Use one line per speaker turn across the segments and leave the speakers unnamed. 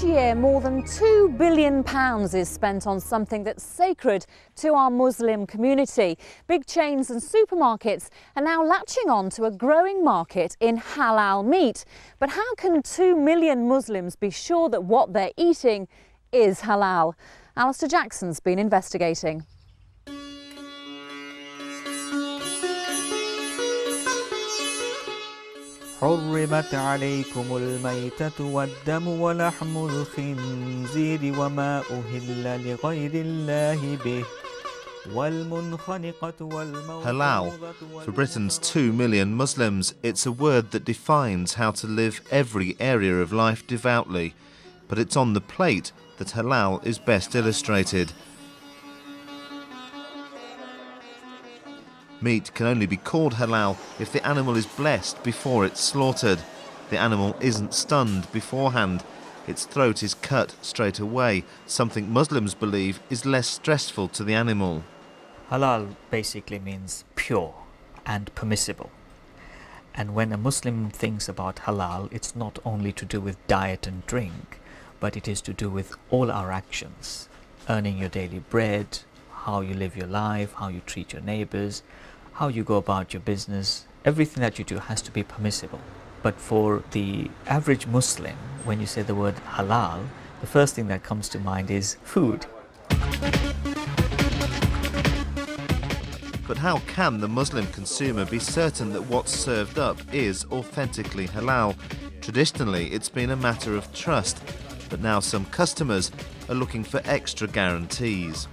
year, more than £2 billion is spent on something that's sacred to our Muslim community. Big chains and supermarkets are now latching on to a growing market in halal meat. But how can 2 million Muslims be sure that what they're eating is halal? Alistair Jackson's been investigating.
حرمت عليكم الميتة والدم ولحم الخنزير وما أهل لغير الله به والمنخنقة والموقوذة.
Halal. For Britain's 2 million Muslims, it's a word that defines how to live every area of life devoutly. But it's on the plate that halal is best illustrated. Meat can only be called halal if the animal is blessed before it's slaughtered. The animal isn't stunned beforehand. Its throat is cut straight away, something Muslims believe is less stressful to the animal.
Halal basically means pure and permissible. And when a Muslim thinks about halal, it's not only to do with diet and drink, but it is to do with all our actions. Earning your daily bread, how you live your life, how you treat your neighbors, how you go about your business. Everything that you do has to be permissible. But for the average Muslim, when you say the word halal, the first thing that comes to mind is food.
But how can the Muslim consumer be certain that what's served up is authentically halal? Traditionally, it's been a matter of trust, but now some customers are looking for extra guarantees.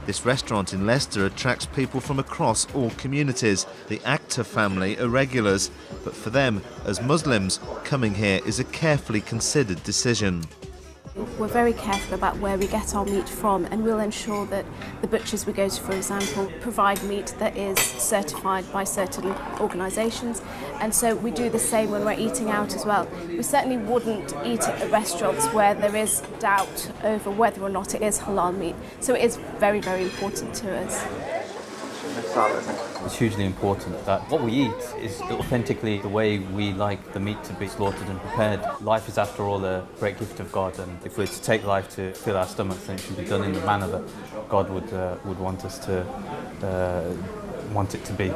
This restaurant in Leicester attracts people from across all communities. The Akhtar family are regulars, but for them, as Muslims, coming here is a carefully considered decision.
We're very careful about where we get our meat from, and we'll ensure that the butchers we go to, for example, provide meat that is certified by certain organisations, and so we do the same when we're eating out as well. We certainly wouldn't eat at the restaurants where there is doubt over whether or not it is halal meat, so it is very, very important to us.
It's hugely important that what we eat is authentically the way we like the meat to be slaughtered and prepared. Life is, after all, a great gift of God, and if we're to take life to fill our stomachs, then it should be done in the manner that God would want us to want it to be.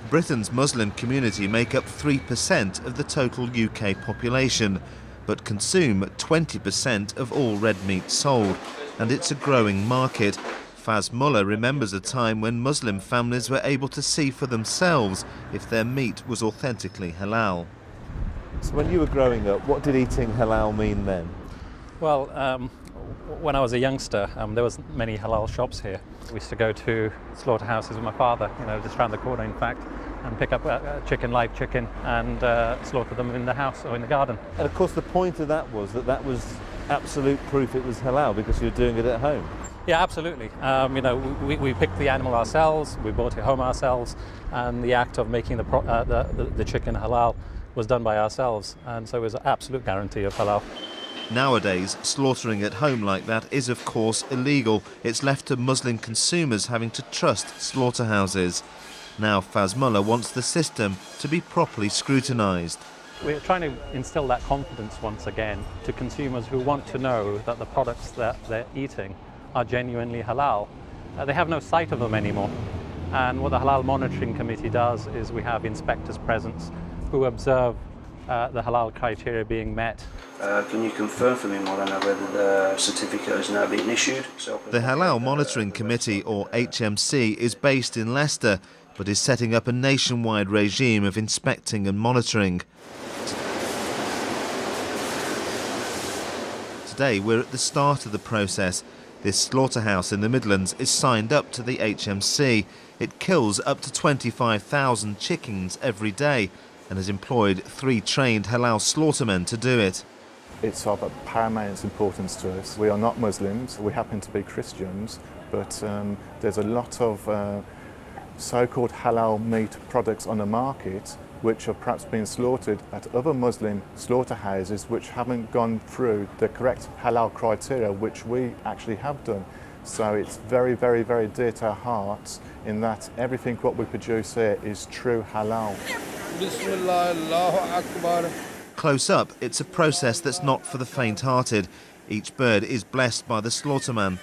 Britain's Muslim community make up 3% of the total UK population, but consume 20% of all red meat sold, and it's a growing market. Faz Mullah remembers a time when Muslim families were able to see for themselves if their meat was authentically halal.
So when you were growing up, what did eating halal mean then?
Well, when I was a youngster, there was many halal shops here. We used to go to slaughterhouses with my father, just around the corner in fact, and pick up live chicken and slaughter them in the house or in the garden.
And of course the point of that was absolute proof it was halal because you were doing it at home.
Yeah, absolutely. We picked the animal ourselves, we brought it home ourselves, and the act of making the chicken halal was done by ourselves, and so it was an absolute guarantee of halal.
Nowadays, slaughtering at home like that is of course illegal. It's left to Muslim consumers having to trust slaughterhouses. Now Faz Mullah wants the system to be properly scrutinised.
We're trying to instill that confidence once again to consumers who want to know that the products that they're eating are genuinely halal. They have no sight of them anymore. And what the Halal Monitoring Committee does is we have inspectors present who observe the halal criteria being met.
Can you confirm for me, Maulana, whether the certificate has now been issued?
The Halal Monitoring Committee, or HMC, is based in Leicester, but is setting up a nationwide regime of inspecting and monitoring. Today we're at the start of the process. This slaughterhouse in the Midlands is signed up to the HMC. It kills up to 25,000 chickens every day and has employed 3 trained halal slaughtermen to do it.
It's of paramount importance to us. We are not Muslims, we happen to be Christians, but there's a lot of so-called halal meat products on the market which are perhaps being slaughtered at other Muslim slaughterhouses which haven't gone through the correct halal criteria, which we actually have done. So it's very, very, very dear to our hearts in that everything what we produce here is true halal.
close up, it's a process that's not for the faint-hearted. Each bird is blessed by the slaughterman.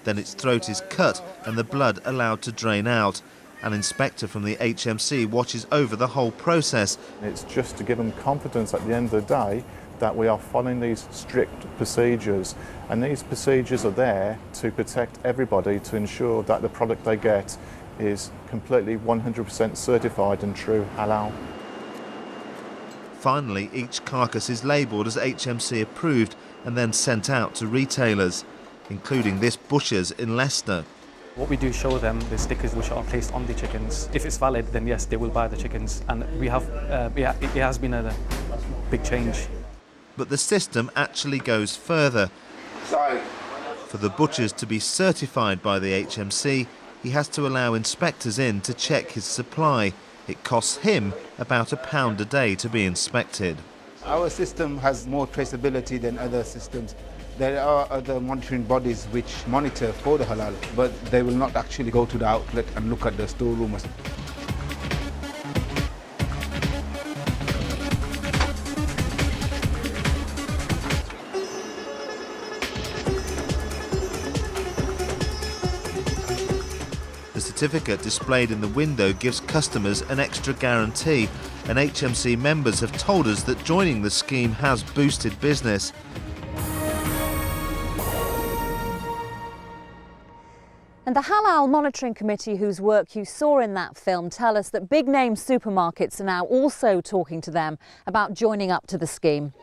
Then its throat is cut and the blood allowed to drain out. An inspector from the HMC watches over the whole process.
It's just to give them confidence at the end of the day that we are following these strict procedures, and these procedures are there to protect everybody, to ensure that the product they get is completely 100% certified and true halal.
Finally, each carcass is labelled as HMC approved and then sent out to retailers, including this butcher's in Leicester.
What we do show them the stickers which are placed on the chickens. If it's valid, then yes, they will buy the chickens, and we have it has been a big change.
But the system actually goes further. For the butchers to be certified by the HMC, he has to allow inspectors in to check his supply. It costs him about £1 a day to be inspected.
Our system has more traceability than other systems. There are other monitoring bodies which monitor for the halal, but they will not actually go to the outlet and look at the storeroom.
The certificate displayed in the window gives customers an extra guarantee, and HMC members have told us that joining the scheme has boosted business.
And the Halal Monitoring Committee, whose work you saw in that film, tell us that big-name supermarkets are now also talking to them about joining up to the scheme.